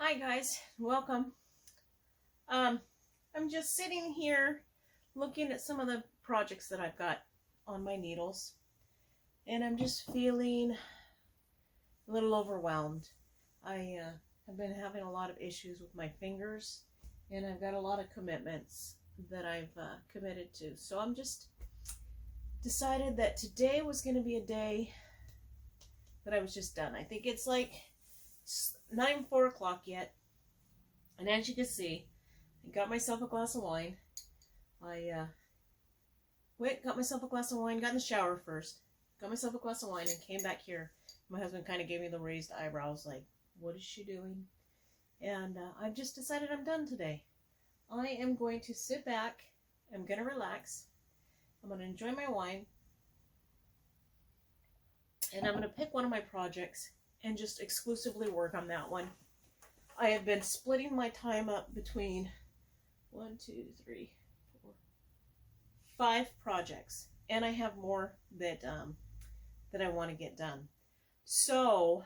Hi guys, welcome. I'm just sitting here looking at some of the projects that I've got on my needles, and I'm just feeling a little overwhelmed. I have been having a lot of issues with my fingers, and I've got a lot of commitments that I've committed to. So I'm just decided that today was going to be a day that I was just done. I think it's like not even 4 o'clock yet, and as you can see, I got myself a glass of wine. I got myself a glass of wine, got in the shower first, got myself a glass of wine, and came back here. My husband kind of gave me the raised eyebrows, like, what is she doing? And I've just decided I'm done today. I am going to sit back, I'm going to relax, I'm going to enjoy my wine, and I'm going to pick one of my projects and just exclusively work on that one. I have been splitting my time up between 5 projects, and I have more that I want to get done. So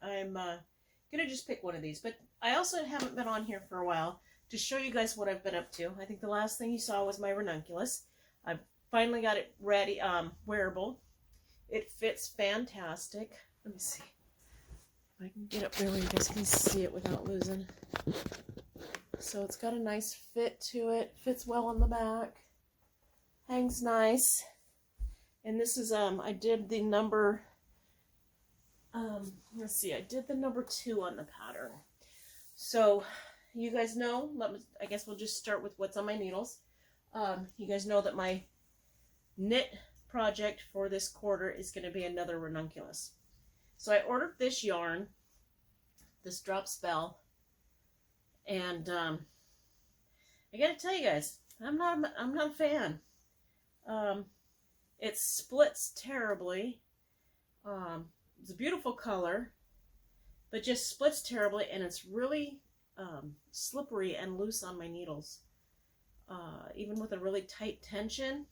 I'm gonna just pick one of these. But I also haven't been on here for a while to show you guys what I've been up to. I think the last thing you saw was my ranunculus. I've finally got it ready, wearable. It fits fantastic. Let me see if I can get up there where you guys can see it without losing. So it's got a nice fit to it. Fits well on the back. Hangs nice. And this is, I did the number, let's see, I did the number 2 on the pattern. So you guys know, I guess we'll just start with what's on my needles. You guys know that my knit project for this quarter is going to be another ranunculus. So I ordered this yarn, this drop spell, and I gotta tell you guys, I'm not a fan. It splits terribly. It's a beautiful color, but just splits terribly, and it's really slippery and loose on my needles. Even with a really tight tension,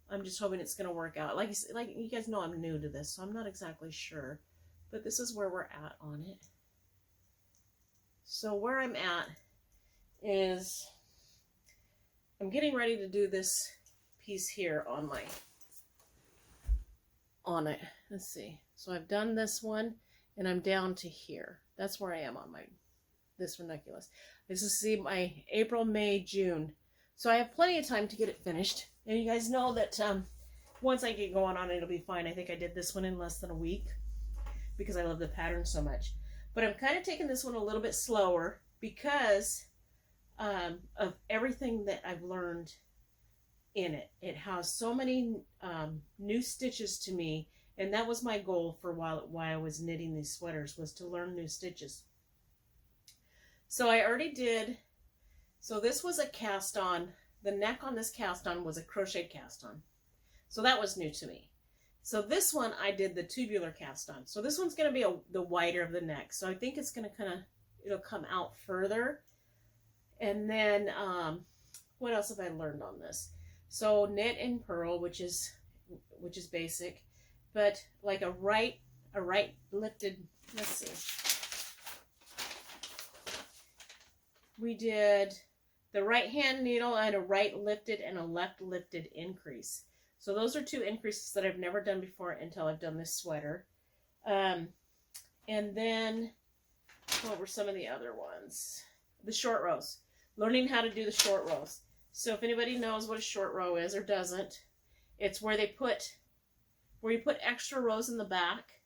I'm just hoping it's going to work out. Like you guys know, I'm new to this, so I'm not exactly sure, but this is where we're at on it. So where I'm at is I'm getting ready to do this piece here on it. Let's see. So I've done this one, and I'm down to here. That's where I am on this ranunculus. This is my April, May, June. So I have plenty of time to get it finished. And you guys know that once I get going on it, it'll be fine. I think I did this one in less than a week because I love the pattern so much. But I'm kind of taking this one a little bit slower because of everything that I've learned in it. It has so many new stitches to me, and that was my goal for while I was knitting these sweaters, was to learn new stitches. So I already did. So this was a cast on. The neck on this cast on was a crochet cast on. So that was new to me. So this one I did the tubular cast on. So this one's going to be the wider of the neck. So I think it's going to it'll come out further. And then what else have I learned on this? So knit and purl, which is basic, but like a right lifted. Let's see. We did the right hand needle and a right lifted and a left lifted increase. So those are 2 increases that I've never done before until I've done this sweater. And then what were some of the other ones? The short rows. Learning how to do the short rows. So if anybody knows what a short row is or doesn't, it's where you put extra rows in the back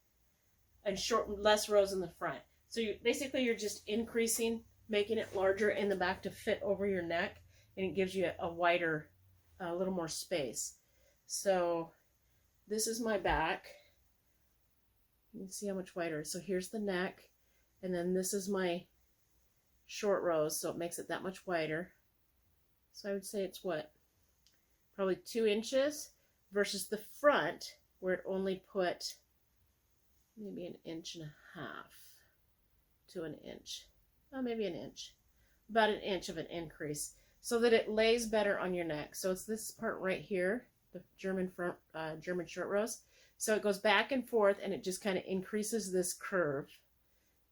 and less rows in the front. So you're just increasing, making it larger in the back to fit over your neck, and it gives you a wider, a little more space. So this is my back. You can see how much wider. So here's the neck, and then this is my short rows, so it makes it that much wider. So I would say it's probably 2 inches versus the front, where it only put maybe 1.5 inches to 1 inch. Oh, maybe 1 inch. About 1 inch of an increase, so that it lays better on your neck. So it's this part right here, the German short rows. So it goes back and forth, and it just kind of increases this curve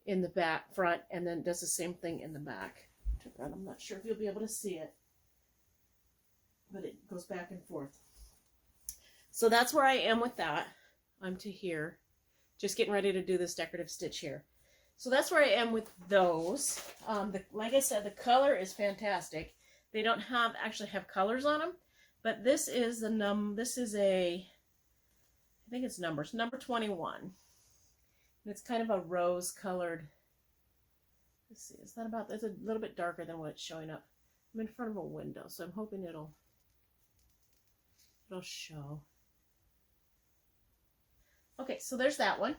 in the back front, and then does the same thing in the back. I'm not sure if you'll be able to see it, but it goes back and forth. So that's where I am with that. I'm to here, just getting ready to do this decorative stitch here. So that's where I am with those. Like I said, the color is fantastic. They don't actually have colors on them, but this is I think it's number 21. And it's kind of a rose colored. Let's see, it's a little bit darker than what it's showing up. I'm in front of a window, so I'm hoping it'll show. Okay, so there's that one.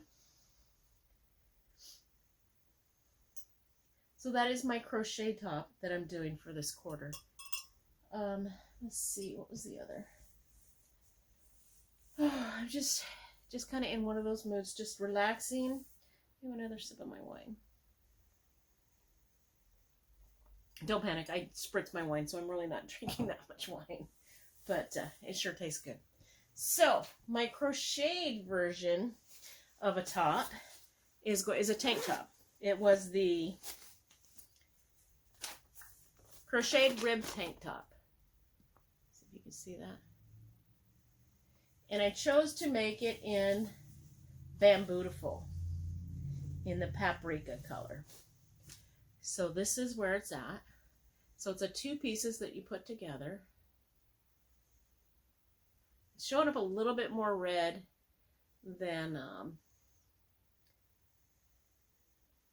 So that is my crochet top that I'm doing for this quarter. Let's see, what was the other? Oh, I'm just kind of in one of those moods, just relaxing. Do another sip of my wine. Don't panic, I spritz my wine, so I'm really not drinking that much wine. But it sure tastes good. So, my crocheted version of a top is a tank top. It was the crocheted rib tank top. See if you can see that. And I chose to make it in Bambootiful, in the paprika color. So this is where it's at. So it's 2 pieces that you put together. It's showing up a little bit more red than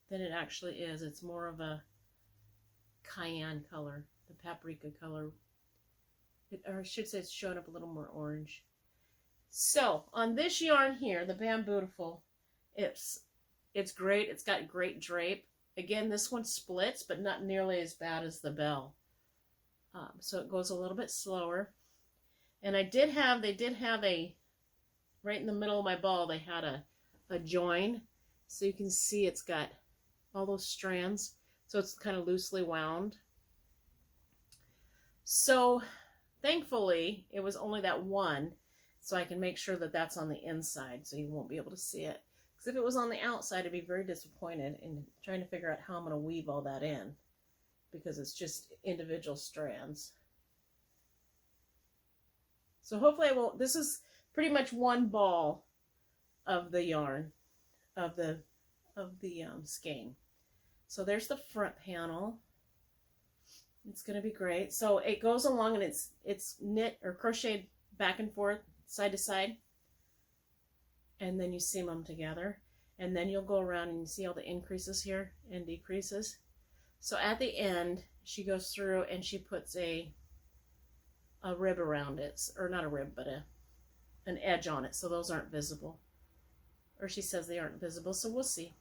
it actually is. It's more of a cayenne color, the paprika color. Or I should say it's showing up a little more orange. So on this yarn here, the Bambootiful, it's great. It's got great drape. Again, this one splits, but not nearly as bad as the Belle. So it goes a little bit slower. And they did have right in the middle of my ball, they had a join. So you can see it's got all those strands. So it's kind of loosely wound. So thankfully, it was only that one. So I can make sure that that's on the inside, so you won't be able to see it. Because if it was on the outside, I'd be very disappointed in trying to figure out how I'm going to weave all that in. Because it's just individual strands. So hopefully I won't. This is pretty much one ball of the yarn, of the skein. So there's the front panel. It's going to be great. So it goes along and it's knit or crocheted back and forth, side to side. And then you seam them together. And then you'll go around and you see all the increases here and decreases. So at the end, she goes through and she puts a rib around it. Or not a rib, but an edge on it. So those aren't visible. Or she says they aren't visible. So we'll see.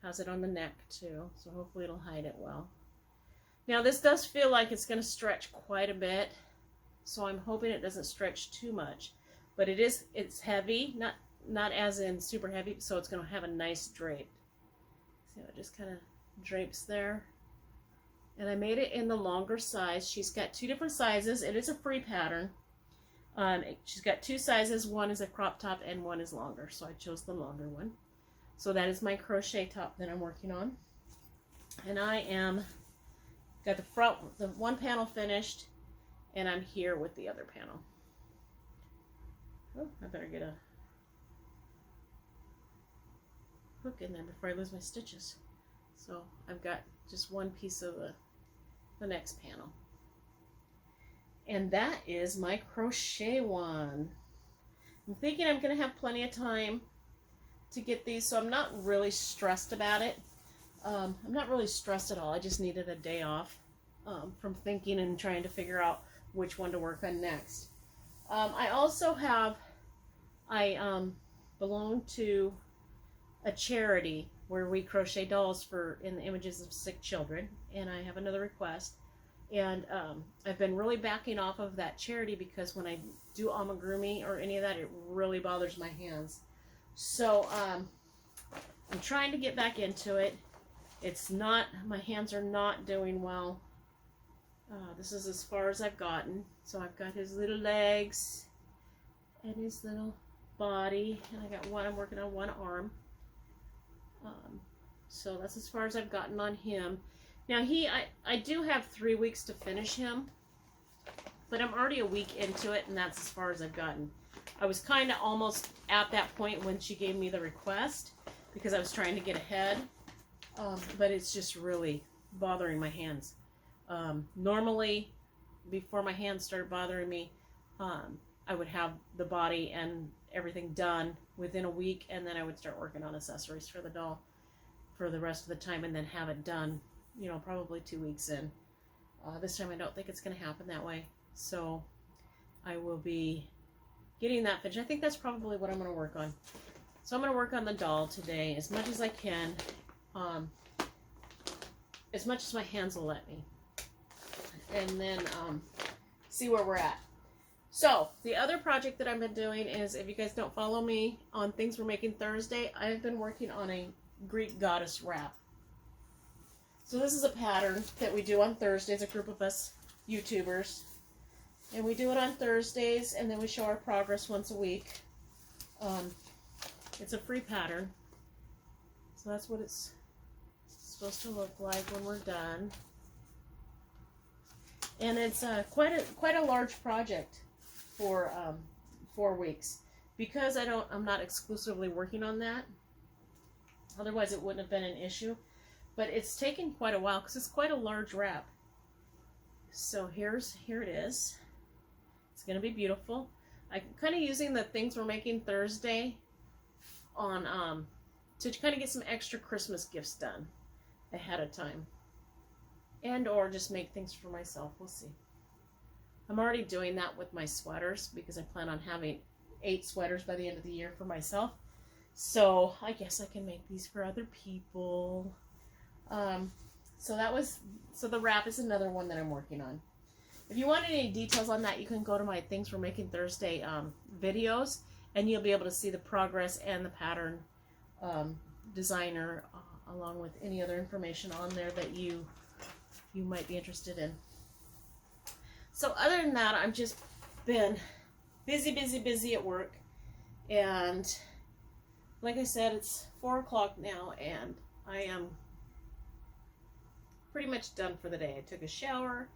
Has it on the neck too. So hopefully it'll hide it well. Now this does feel like it's going to stretch quite a bit. So I'm hoping it doesn't stretch too much. But it's heavy. Not as in super heavy. So it's going to have a nice drape. See how it just kind of drapes there. And I made it in the longer size. She's got 2 different sizes. It is a free pattern. She's got 2 sizes. One is a crop top and one is longer. So I chose the longer one. So that is my crochet top that I'm working on. And I am got the one panel finished, and I'm here with the other panel. Oh, I better get a hook in there before I lose my stitches. So I've got just one piece of the next panel. And that is my crochet one. I'm thinking I'm going to have plenty of time to get these, so I'm not really stressed about it. I'm not really stressed at all. I just needed a day off from thinking and trying to figure out which one to work on next. I also have, I belong to a charity where we crochet dolls in the images of sick children, and I have another request. And I've been really backing off of that charity because when I do amigurumi or any of that, it really bothers my hands. So I'm trying to get back into it. My hands are not doing well. This is as far as I've gotten. So I've got his little legs and his little body, and I'm working on one arm. So that's as far as I've gotten on him. Now I do have 3 weeks to finish him, but I'm already a week into it, and that's as far as I've gotten. I was kind of almost at that point when she gave me the request because I was trying to get ahead, but it's just really bothering my hands. Normally, before my hands started bothering me, I would have the body and everything done within a week, and then I would start working on accessories for the doll for the rest of the time, and then have it done, you know, probably 2 weeks in. This time I don't think it's going to happen that way, so I will be getting that finished. I think that's probably what I'm going to work on. So I'm going to work on the doll today as much as I can, as much as my hands will let me, and then see where we're at. So the other project that I've been doing is, if you guys don't follow me on Things We're Making Thursday, I've been working on a Greek goddess wrap. So this is a pattern that we do on Thursdays, a group of us YouTubers, and we do it on Thursdays, and then we show our progress once a week. It's a free pattern, so that's what it's supposed to look like when we're done. And it's quite a large project for 4 weeks, because I'm not exclusively working on that. Otherwise, it wouldn't have been an issue. But it's taken quite a while because it's quite a large wrap. So here it is. It's going to be beautiful. I'm kind of using the Things We're Making Thursday on to kind of get some extra Christmas gifts done ahead of time, and or just make things for myself. We'll see. I'm already doing that with my sweaters because I plan on having 8 sweaters by the end of the year for myself. So I guess I can make these for other people. So the wrap is another one that I'm working on. If you want any details on that, you can go to my Things We're Making Thursday videos, and you'll be able to see the progress and the pattern designer, along with any other information on there that you might be interested in. So other than that, I've just been busy at work, and like I said, it's 4 o'clock now, and I am pretty much done for the day. I took a shower.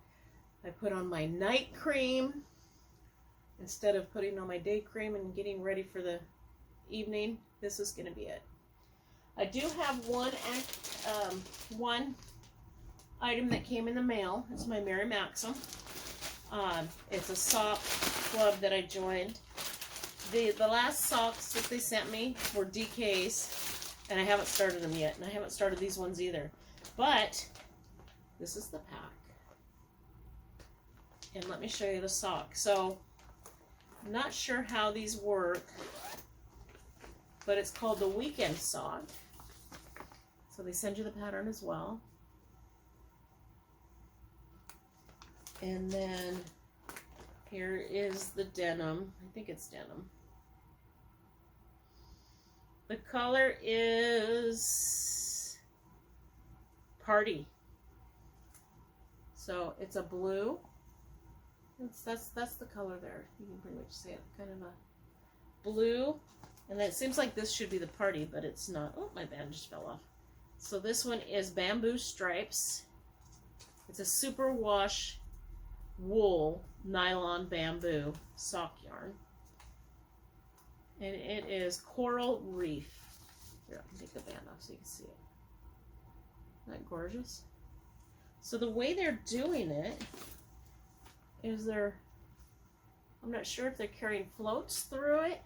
I put on my night cream instead of putting on my day cream and getting ready for the evening. This is going to be it. I do have one item that came in the mail. It's my Mary Maxim. It's a sock club that I joined. The last socks that they sent me were DKs, and I haven't started them yet, and I haven't started these ones either. But this is the pack. And let me show you the sock. So, I'm not sure how these work, but it's called the Weekend Sock. So they send you the pattern as well. And then here is the denim. I think it's denim. The color is Party. So it's a blue. That's the color there. You can pretty much see it. Kind of a blue. And then it seems like this should be the Party, but it's not. Oh, my band just fell off. So this one is Bamboo Stripes. It's a super wash wool nylon bamboo sock yarn. And it is Coral Reef. Here, I can take the band off so you can see it. Isn't that gorgeous? So the way they're doing it is I'm not sure if they're carrying floats through it,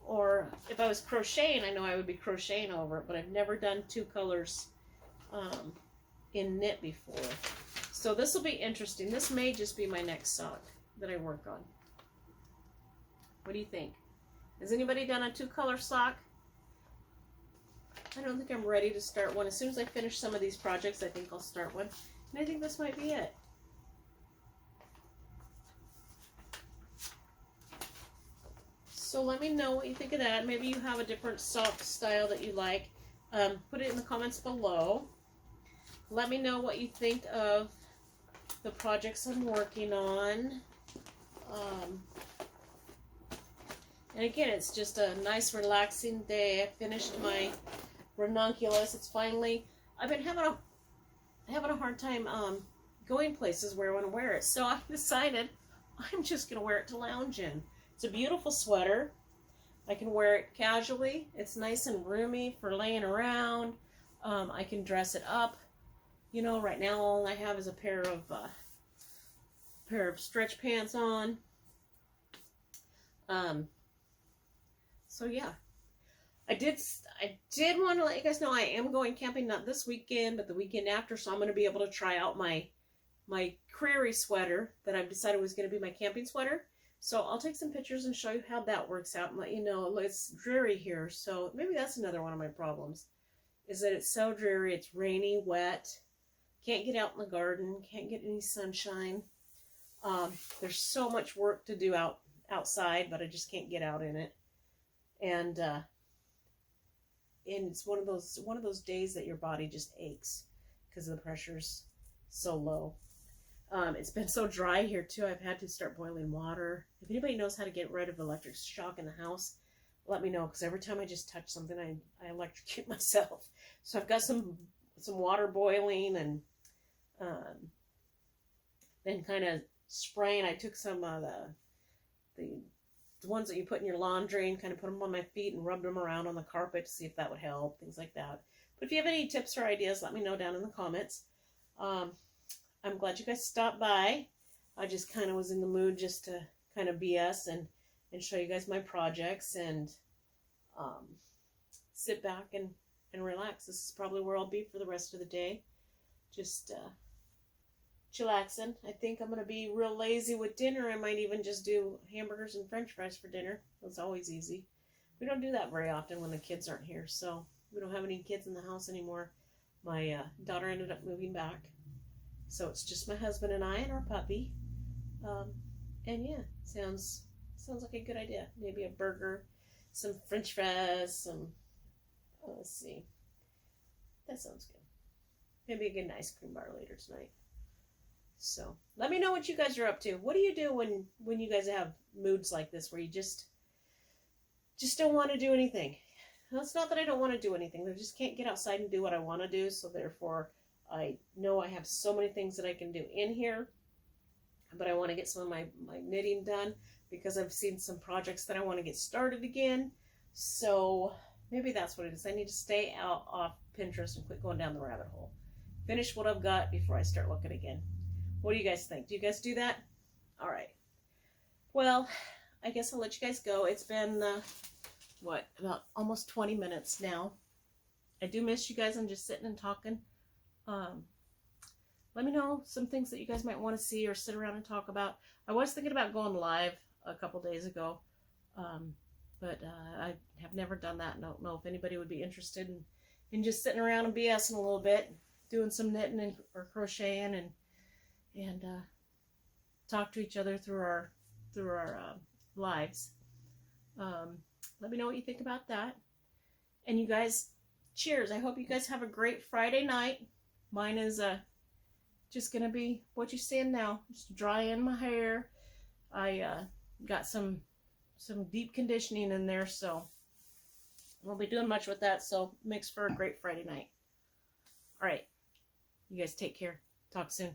or if I was crocheting, I know I would be crocheting over it, but I've never done 2 colors in knit before. So this will be interesting. This may just be my next sock that I work on. What do you think? Has anybody done a 2-color sock? I don't think I'm ready to start one. As soon as I finish some of these projects, I think I'll start one. And I think this might be it. So let me know what you think of that. Maybe you have a different sock style that you like. Put it in the comments below. Let me know what you think of the projects I'm working on. And again, it's just a nice relaxing day. I finished my Ranunculus. It's finally, I've been having a hard time going places where I want to wear it. So I decided I'm just going to wear it to lounge in. It's a beautiful sweater. I can wear it casually. It's nice and roomy for laying around. I can dress it up. You know, right now all I have is a pair of stretch pants on. So yeah, I did want to let you guys know I am going camping, not this weekend, but the weekend after. So I'm going to be able to try out my Prairie sweater that I've decided was going to be my camping sweater. So I'll take some pictures and show you how that works out and let you know. It's dreary here, so maybe that's another one of my problems, is that it's so dreary. It's rainy, wet, can't get out in the garden, can't get any sunshine. There's so much work to do outside, but I just can't get out in it. And it's one of those days that your body just aches because the pressure's so low. It's been so dry here too. I've had to start boiling water. If anybody knows how to get rid of electric shock in the house, let me know, because every time I just touch something, I electrocute myself. So I've got some water boiling and then kind of spraying. I took some of the ones that you put in your laundry and kind of put them on my feet and rubbed them around on the carpet to see if that would help, things like that. But if you have any tips or ideas, let me know down in the comments. I'm glad you guys stopped by. I just kind of was in the mood just to kind of BS and show you guys my projects and sit back and relax. This is probably where I'll be for the rest of the day. Just chillaxing. I think I'm going to be real lazy with dinner. I might even just do hamburgers and french fries for dinner. That's always easy. We don't do that very often when the kids aren't here, so we don't have any kids in the house anymore. My daughter ended up moving back. So it's just my husband and I and our puppy. And yeah, sounds like a good idea. Maybe a burger, some french fries, some, let's see. That sounds good. Maybe a good ice cream bar later tonight. So let me know what you guys are up to. What do you do when you guys have moods like this where you just don't want to do anything? Well, it's not that I don't want to do anything. I just can't get outside and do what I want to do. So therefore, I know I have so many things that I can do in here, but I want to get some of my knitting done because I've seen some projects that I want to get started again. So maybe that's what it is. I need to stay out off Pinterest and quit going down the rabbit hole. Finish what I've got before I start looking again. What do you guys think? Do you guys do that? All right. Well, I guess I'll let you guys go. It's been, about almost 20 minutes now. I do miss you guys. I'm just sitting and talking. Let me know some things that you guys might want to see or sit around and talk about. I was thinking about going live a couple days ago, but I have never done that. I don't know if anybody would be interested in just sitting around and BSing a little bit, doing some knitting or crocheting and talk to each other through our lives. Let me know what you think about that. And you guys, cheers. I hope you guys have a great Friday night. Mine is just going to be what you're seeing now. Just drying my hair. I got some deep conditioning in there, so I won't be doing much with that, so makes for a great Friday night. All right. You guys take care. Talk soon.